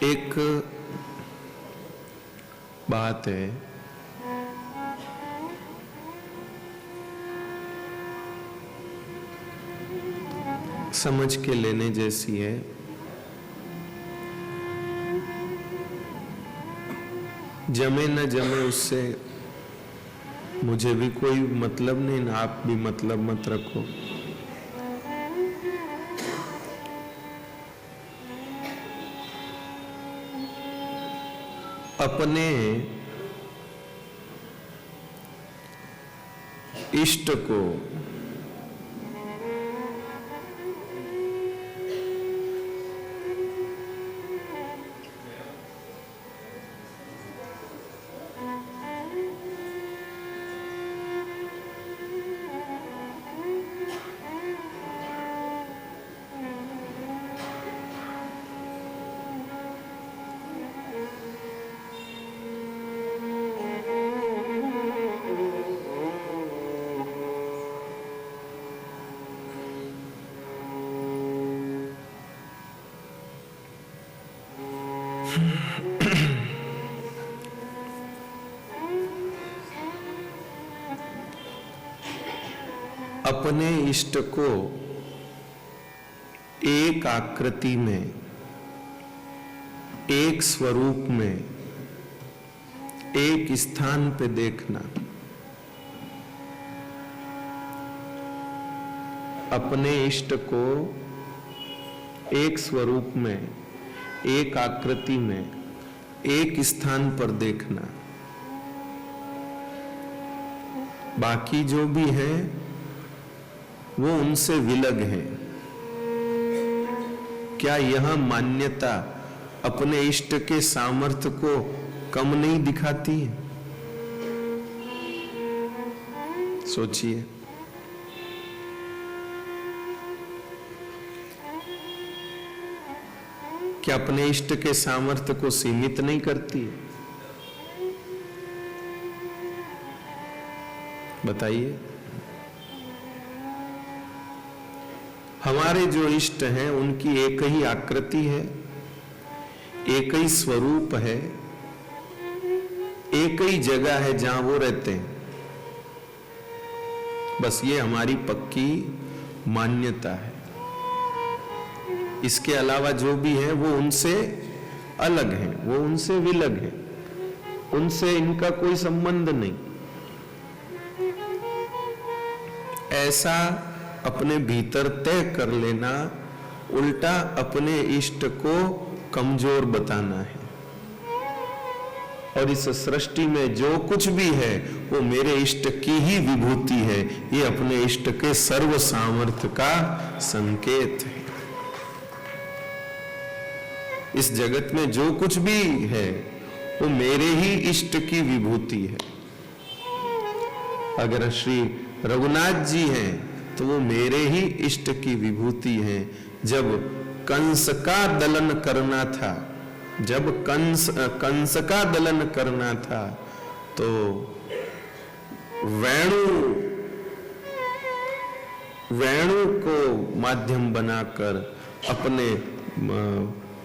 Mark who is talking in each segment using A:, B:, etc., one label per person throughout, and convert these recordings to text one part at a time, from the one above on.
A: एक बात है, समझ के लेने जैसी है। जमे न जमे उससे मुझे भी कोई मतलब नहीं, ना आप भी मतलब मत रखो। अपने इष्ट को अपने इष्ट को एक आकृति में, एक स्वरूप में, एक स्थान पे देखना। अपने इष्ट को एक स्वरूप में, एक आकृति में, एक स्थान पर देखना। बाकी जो भी है वो उनसे विलग है। क्या यह मान्यता अपने इष्ट के सामर्थ्य को कम नहीं दिखाती है? सोचिए। क्या अपने इष्ट के सामर्थ्य को सीमित नहीं करती है? बताइए। हमारे जो इष्ट हैं उनकी एक ही आकृति है, एक ही स्वरूप है, एक ही जगह है जहां वो रहते हैं। बस ये हमारी पक्की मान्यता है। इसके अलावा जो भी है वो उनसे अलग है, वो उनसे विलग है, उनसे इनका कोई संबंध नहीं। ऐसा अपने भीतर तय कर लेना उल्टा अपने इष्ट को कमजोर बताना है। और इस सृष्टि में जो कुछ भी है वो मेरे इष्ट की ही विभूति है। ये अपने इष्ट के सर्व सामर्थ्य का संकेत है। इस जगत में जो कुछ भी है वो मेरे ही इष्ट की विभूति है। अगर श्री रघुनाथ जी हैं तो वो मेरे ही इष्ट की विभूति है। जब कंस का दलन करना था, जब कंस का दलन करना था तो वेणु को माध्यम बनाकर, अपने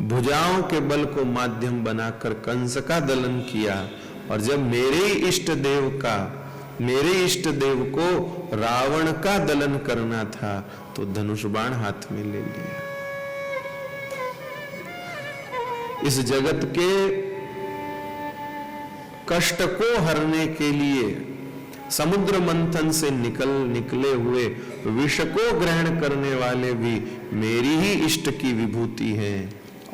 A: भुजाओं के बल को माध्यम बनाकर कंस का दलन किया। और जब मेरे इष्ट देव को रावण का दलन करना था तो धनुष बाण हाथ में ले लिया। इस जगत के कष्ट को हरने के लिए समुद्र मंथन से निकले हुए विष को ग्रहण करने वाले भी मेरी ही इष्ट की विभूति है।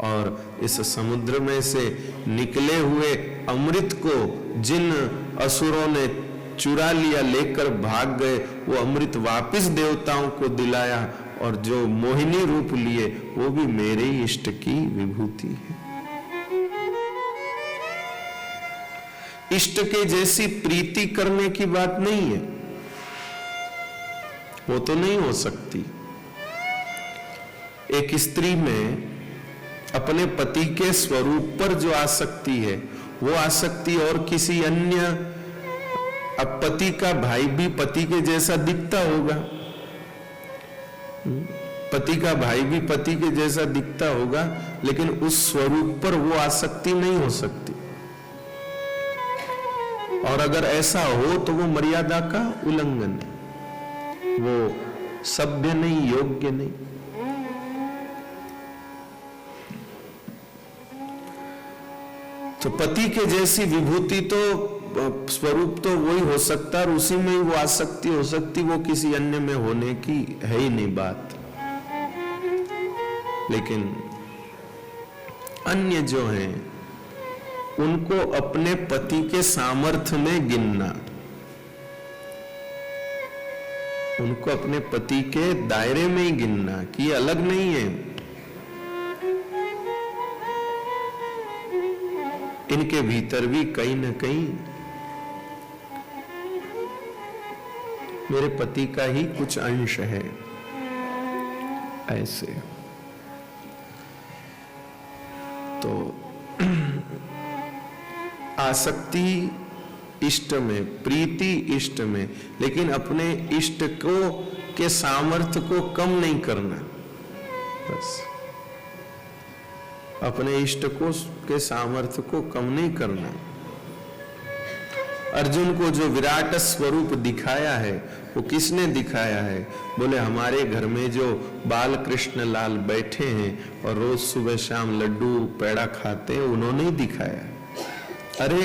A: और इस समुद्र में से निकले हुए अमृत को जिन असुरों ने चुरा लिया, लेकर भाग गए, वो अमृत वापस देवताओं को दिलाया। और जो मोहिनी रूप लिए वो भी मेरे ही इष्ट की विभूति है। इष्ट के जैसी प्रीति करने की बात नहीं है, वो तो नहीं हो सकती। एक स्त्री में अपने पति के स्वरूप पर जो आसक्ति है वो आसक्ति और किसी अन्य, अब पति का भाई भी पति के जैसा दिखता होगा, पति का भाई भी पति के जैसा दिखता होगा, लेकिन उस स्वरूप पर वो आसक्ति नहीं हो सकती। और अगर ऐसा हो तो वो मर्यादा का उल्लंघन है, वो सभ्य नहीं, योग्य नहीं। तो पति के जैसी विभूति तो स्वरूप तो वही हो सकता है, और उसी में ही वो आसक्ति हो सकती, वो किसी अन्य में होने की है ही नहीं बात। लेकिन अन्य जो हैं उनको अपने पति के सामर्थ्य में गिनना, उनको अपने पति के दायरे में ही गिनना कि ये अलग नहीं है, इनके भीतर भी कहीं ना कहीं मेरे पति का ही कुछ अंश है। ऐसे तो आसक्ति इष्ट में, प्रीति इष्ट में, लेकिन अपने इष्ट को के सामर्थ्य को कम नहीं करना। बस अपने इष्ट को के सामर्थ्य को कम नहीं करना। अर्जुन को जो विराट स्वरूप दिखाया है वो किसने दिखाया है? बोले हमारे घर में जो बाल कृष्ण लाल बैठे हैं और रोज सुबह शाम लड्डू पेड़ा खाते हैं, उन्होंने ही दिखाया। अरे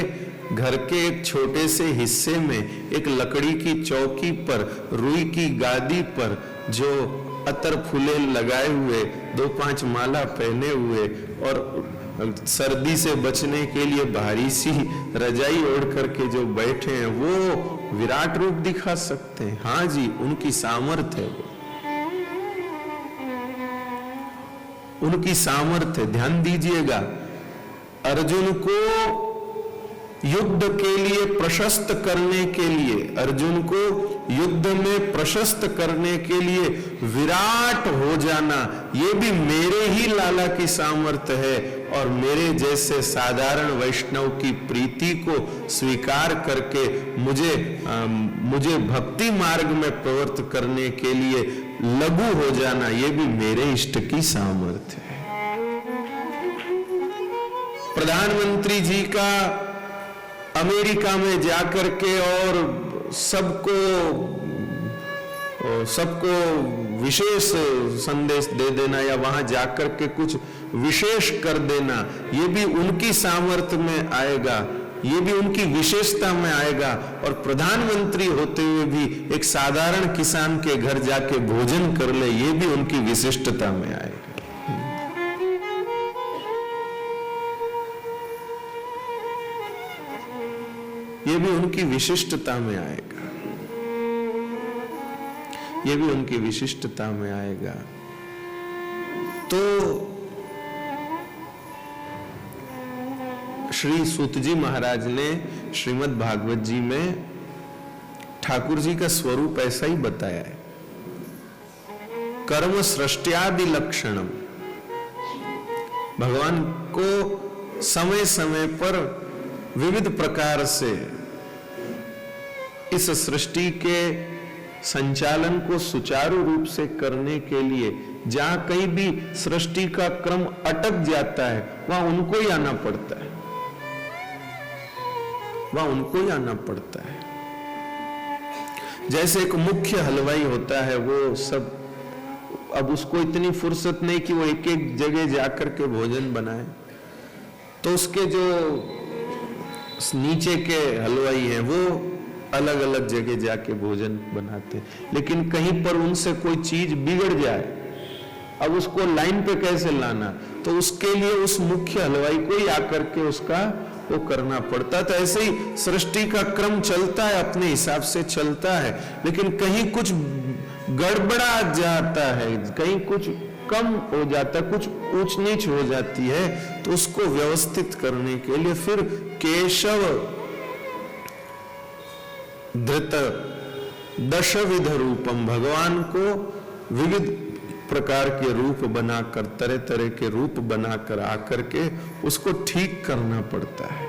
A: घर के एक छोटे से हिस्से में एक लकड़ी की चौकी पर, रुई की गादी पर जो अतर फूले लगाए हुए, 2-5 माला पहने हुए और सर्दी से बचने के लिए भारी सी रजाई ओढ़ करके जो बैठे हैं, वो विराट रूप दिखा सकते हैं। हाँ जी, उनकी सामर्थ्य है, वो उनकी सामर्थ्य। ध्यान दीजिएगा, अर्जुन को युद्ध के लिए प्रशस्त करने के लिए, अर्जुन को युद्ध में प्रशस्त करने के लिए विराट हो जाना, ये भी मेरे ही लाला की सामर्थ्य है। और मेरे जैसे साधारण वैष्णव की प्रीति को स्वीकार करके मुझे भक्ति मार्ग में प्रवृत्त करने के लिए लघु हो जाना, ये भी मेरे इष्ट की सामर्थ्य है। प्रधानमंत्री जी का अमेरिका में जाकर के और सबको विशेष संदेश दे देना या वहां जाकर के कुछ विशेष कर देना, ये भी उनकी सामर्थ्य में आएगा, ये भी उनकी विशेषता में आएगा। और प्रधानमंत्री होते हुए भी एक साधारण किसान के घर जाके भोजन कर ले, ये भी उनकी विशिष्टता में आएगा। ये भी उनकी विशिष्टता में आएगा, ये भी उनकी विशिष्टता में आएगा। तो श्री सूत जी महाराज ने श्रीमद् भागवत जी में ठाकुर जी का स्वरूप ऐसा ही बताया है। कर्म सृष्ट्यादि लक्षणम, भगवान को समय समय पर विविध प्रकार से इस सृष्टि के संचालन को सुचारू रूप से करने के लिए जहां कहीं भी सृष्टि का क्रम अटक जाता है, वहां उनको ही आना पड़ता है, वहां उनको ही आना पड़ता है। जैसे एक मुख्य हलवाई होता है, वो सब, अब उसको इतनी फुर्सत नहीं कि वो एक एक जगह जाकर के भोजन बनाए, तो उसके जो नीचे के हलवाई हैं वो अलग अलग जगह जाके भोजन बनाते हैं। लेकिन कहीं पर उनसे कोई चीज बिगड़ जाए, अब उसको लाइन पे कैसे लाना, तो उसके लिए उस मुख्य हलवाई को ही आकर के उसका वो करना पड़ता। तो ऐसे ही सृष्टि का क्रम चलता है, अपने हिसाब से चलता है, लेकिन कहीं कुछ गड़बड़ा जाता है, कहीं कुछ कम हो जाता है, कुछ ऊंच नीच हो जाती है, तो उसको व्यवस्थित करने के लिए फिर केशव धृत दशविध रूपम, भगवान को विविध प्रकार के रूप बनाकर, तरह तरह के रूप बनाकर आकर के उसको ठीक करना पड़ता है,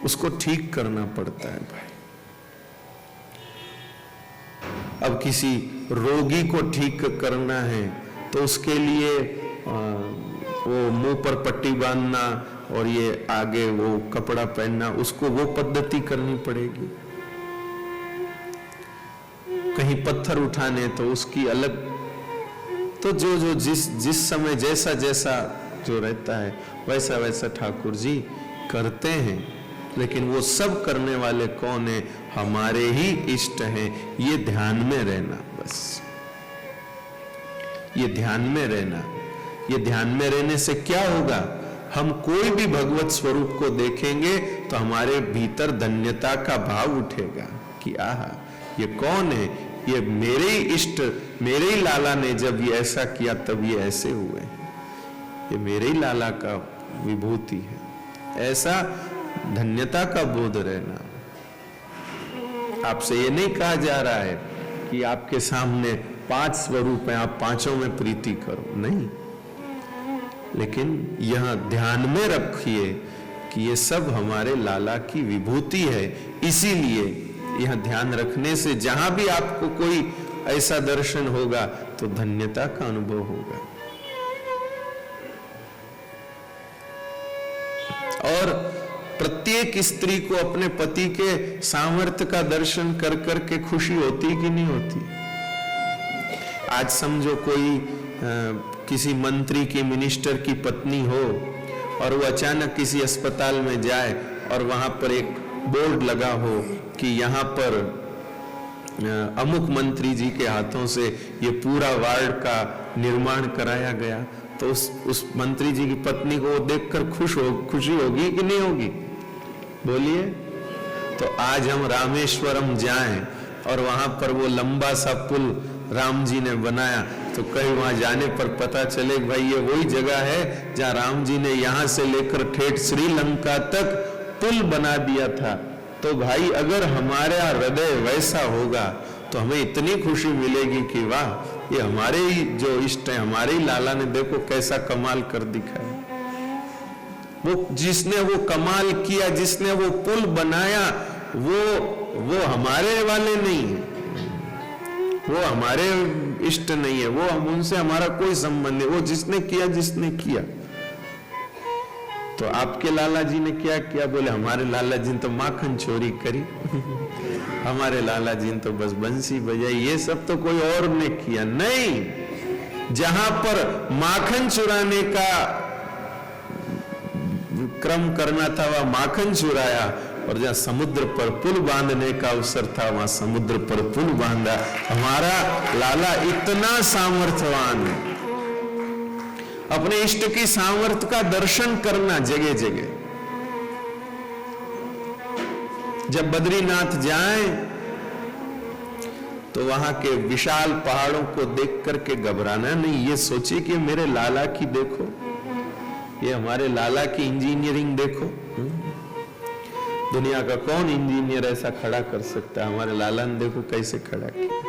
A: उसको ठीक करना पड़ता है भाई। अब किसी रोगी को ठीक करना है तो उसके लिए वो मुंह पर पट्टी बांधना और ये आगे वो कपड़ा पहनना, उसको वो पद्धति करनी पड़ेगी। कहीं पत्थर उठाने तो उसकी अलग, तो जो जिस समय जैसा जैसा जो रहता है वैसा वैसा ठाकुर जी करते हैं। लेकिन वो सब करने वाले कौन है? हमारे ही इष्ट हैं। ये ध्यान में रहना, बस ये ध्यान में रहना। ये ध्यान में रहने से क्या होगा? हम कोई भी भगवत स्वरूप को देखेंगे तो हमारे भीतर धन्यता का भाव उठेगा कि आहा, ये कौन है? ये मेरे ही इष्ट, मेरे ही लाला ने जब ये ऐसा किया तब ये ऐसे हुए। ये मेरे ही लाला का विभूति है। ऐसा धन्यता का बोध रहना। आपसे ये नहीं कहा जा रहा है कि आपके सामने 5 स्वरूप हैं, आप पांचों में प्रीति करो, नहीं। लेकिन यह ध्यान में रखिए कि ये सब हमारे लाला की विभूति है। इसीलिए यह ध्यान रखने से जहां भी आपको कोई ऐसा दर्शन होगा तो धन्यता का अनुभव होगा। और प्रत्येक स्त्री को अपने पति के सामर्थ्य का दर्शन कर करके खुशी होती कि नहीं होती? आज समझो कोई किसी मंत्री की, मिनिस्टर की पत्नी हो और वो अचानक किसी अस्पताल में जाए और वहां पर एक बोर्ड लगा हो कि यहाँ पर अमुक मंत्री जी के हाथों से ये पूरा वार्ड का निर्माण कराया गया, तो उस मंत्री जी की पत्नी को देखकर खुशी होगी कि नहीं होगी? बोलिए। तो आज हम रामेश्वरम जाएं और वहां पर वो लंबा सा पुल राम जी ने बनाया, तो कहीं वहां जाने पर पता चले भाई ये वही जगह है जहां राम जी ने यहां से लेकर ठेठ श्रीलंका तक पुल बना दिया था। तो भाई अगर हमारा हृदय वैसा होगा तो हमें इतनी खुशी मिलेगी कि वाह, ये हमारे ही जो इष्ट है, हमारे ही लाला ने देखो कैसा कमाल कर दिखाया। वो जिसने वो कमाल किया, जिसने वो पुल बनाया, वो हमारे वाले नहीं है, वो हमारे इष्ट नहीं है, वो हम उनसे हमारा कोई संबंध नहीं। वो जिसने किया। तो आपके लाला जी ने क्या किया? बोले हमारे लाला जी ने तो माखन चोरी करी हमारे लाला जी ने तो बस बंसी बजाई, ये सब तो कोई और ने किया नहीं। जहां पर माखन चुराने का क्रम करना था वह माखन चुराया, और जहां समुद्र पर पुल बांधने का अवसर था वहां समुद्र पर पुल बांधा। हमारा लाला इतना सामर्थ्यवान है। अपने इष्ट की सामर्थ्य का दर्शन करना जगह जगह। जब बद्रीनाथ जाएं तो वहां के विशाल पहाड़ों को देख करके घबराना नहीं, ये सोचिए कि मेरे लाला की देखो, ये हमारे लाला की इंजीनियरिंग देखो। दुनिया का कौन इंजीनियर ऐसा खड़ा कर सकता है? हमारे लाला ने देखो कैसे खड़ा किया,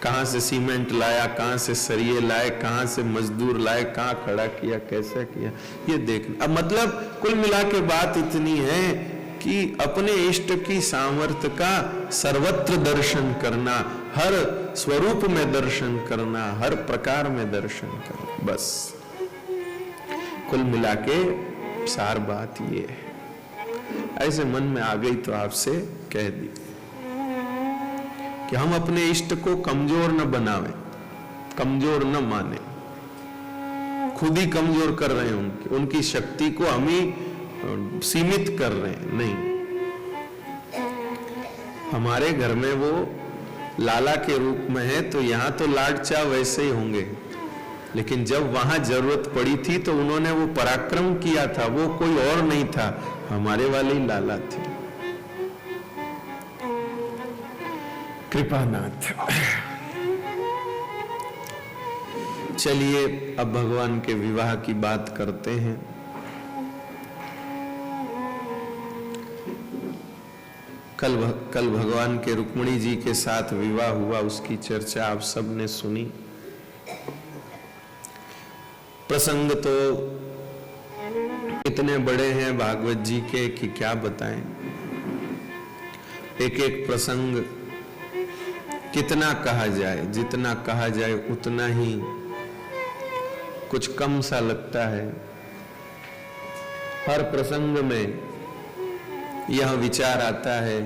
A: कहां से सीमेंट लाया, कहां से सरिये लाए, कहां से मजदूर लाए, कहां खड़ा किया, कैसा किया, ये देखना। अब मतलब कुल मिला के बात इतनी है कि अपने इष्ट की सामर्थ्य का सर्वत्र दर्शन करना, हर स्वरूप में दर्शन करना, हर प्रकार में दर्शन करना। बस कुल मिला के सार बात ये है। ऐसे मन में आ गई तो आपसे कह दी कि हम अपने इष्ट को कमजोर न बनावें, कमजोर न माने। खुद ही कमजोर कर रहे हैं उनकी शक्ति को हम ही सीमित कर रहे हैं। नहीं, हमारे घर में वो लाला के रूप में है तो यहां तो लाड चाह वैसे ही होंगे, लेकिन जब वहां जरूरत पड़ी थी तो उन्होंने वो पराक्रम किया था, वो कोई और नहीं था, हमारे वाले ही लाला थे। कृपानाथ। चलिए अब भगवान के विवाह की बात करते हैं। कल भगवान के रुक्मिणी जी के साथ विवाह हुआ, उसकी चर्चा आप सबने सुनी। प्रसंग तो इतने बड़े हैं भागवत जी के कि क्या बताएं। एक एक प्रसंग कितना कहा जाए, जितना कहा जाए उतना ही कुछ कम सा लगता है। हर प्रसंग में यह विचार आता है,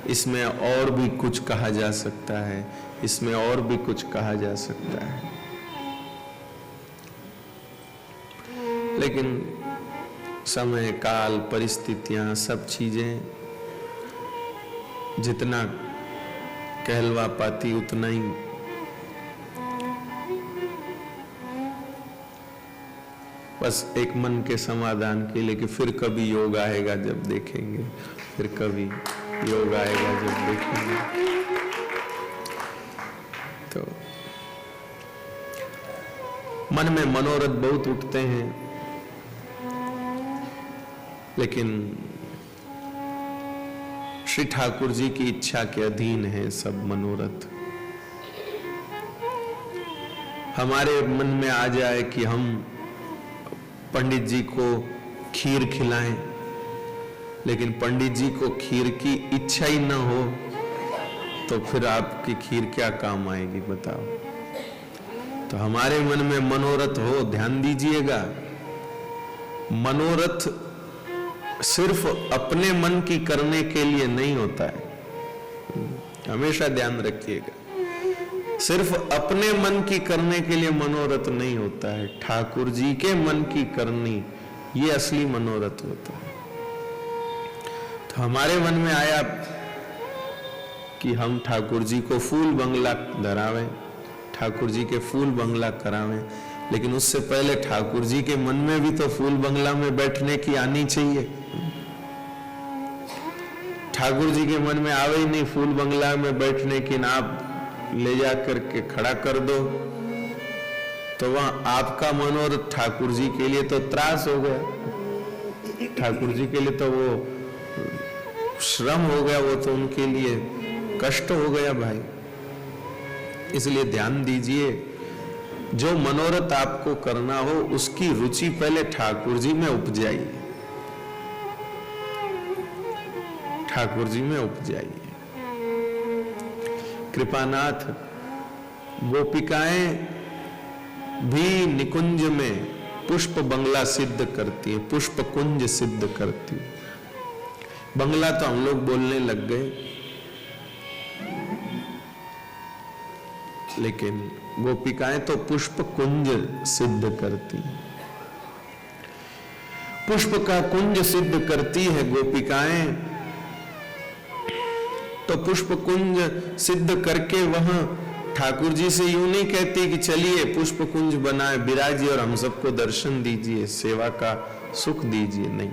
A: इसमें और भी कुछ कहा जा सकता है, इसमें और भी कुछ कहा जा सकता है। लेकिन समय, काल, परिस्थितियां, सब चीजें जितना कहलवा पाती उतना ही बस एक मन के समाधान के लिए कि फिर कभी योग आएगा जब देखेंगे, फिर कभी योग आएगा जब देखेंगे। तो मन में मनोरथ बहुत उठते हैं, लेकिन श्री ठाकुर जी की इच्छा के अधीन है सब मनोरथ। हमारे मन में आ जाए कि हम पंडित जी को खीर खिलाएं, लेकिन पंडित जी को खीर की इच्छा ही ना हो तो फिर आपकी खीर क्या काम आएगी बताओ। तो हमारे मन में मनोरथ हो, ध्यान दीजिएगा, मनोरथ सिर्फ अपने मन की करने के लिए नहीं होता है, हमेशा ध्यान रखिएगा। सिर्फ अपने मन की करने के लिए मनोरथ नहीं होता है, ठाकुर जी के मन की करनी ये असली मनोरथ होता है। तो हमारे मन में आया कि हम ठाकुर जी को फूल बंगला धरावें, ठाकुर जी के फूल बंगला करावें, लेकिन उससे पहले ठाकुर जी के मन में भी तो फूल बंगला में बैठने की आनी चाहिए। ठाकुर जी के मन में आवे ही नहीं फूल बंगला में बैठने की, ना आप ले जा करके खड़ा कर दो तो वहां आपका मनोरथ ठाकुर जी के लिए तो त्रास हो गया, ठाकुर जी के लिए तो वो श्रम हो गया, वो तो उनके लिए कष्ट हो गया भाई। इसलिए ध्यान दीजिए, जो मनोरथ आपको करना हो उसकी रुचि पहले ठाकुर जी में उपजाइए, ठाकुर जी में उपजाइए। कृपानाथ, गोपिकाएं भी निकुंज में पुष्प बंगला सिद्ध करती है, पुष्प कुंज सिद्ध करती है। बंगला तो हम लोग बोलने लग गए, लेकिन गोपिकाएं तो पुष्प कुंज सिद्ध करती हैं। पुष्प का कुंज सिद्ध करती है गोपिकाएं, तो पुष्प कुंज सिद्ध करके वहां ठाकुर जी से यूं नहीं कहती कि चलिए पुष्प कुंज बनाए, विराजिए और हम सबको दर्शन दीजिए, सेवा का सुख दीजिए, नहीं।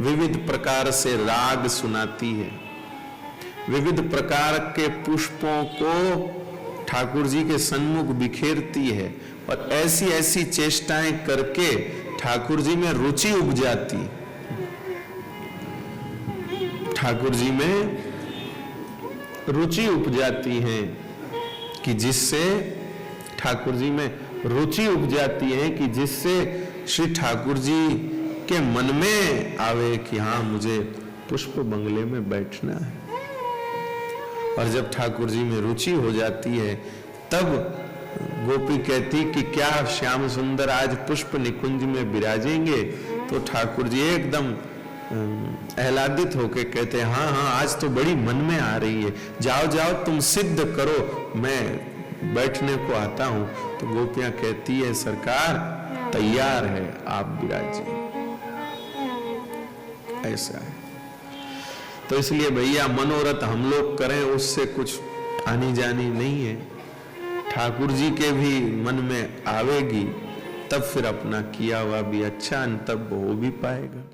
A: विविध प्रकार से राग सुनाती है, विविध प्रकार के पुष्पों को ठाकुर जी के सन्मुख बिखेरती है, और ऐसी ऐसी चेष्टाएं करके ठाकुर जी में रुचि उपजाती है। ठाकुर जी में रुचि उपजाती है कि जिससे ठाकुर जी में रुचि उपजाती है कि जिससे श्री ठाकुर जी के मन में आवे कि हाँ मुझे पुष्प बंगले में बैठना है। और जब ठाकुर जी में रुचि हो जाती है तब गोपी कहती कि क्या श्याम सुंदर आज पुष्प निकुंज में विराजेंगे, तो ठाकुर जी एकदम आह्लादित होके कहते हैं हाँ हाँ आज तो बड़ी मन में आ रही है, जाओ जाओ तुम सिद्ध करो, मैं बैठने को आता हूं। तो गोपियां कहती है सरकार तैयार है, आप विराजिए। ऐसा है। तो इसलिए भैया मनोरथ हम लोग करें उससे कुछ आनी जानी नहीं है, ठाकुर जी के भी मन में आवेगी तब फिर अपना किया हुआ भी अच्छा तब हो भी पाएगा।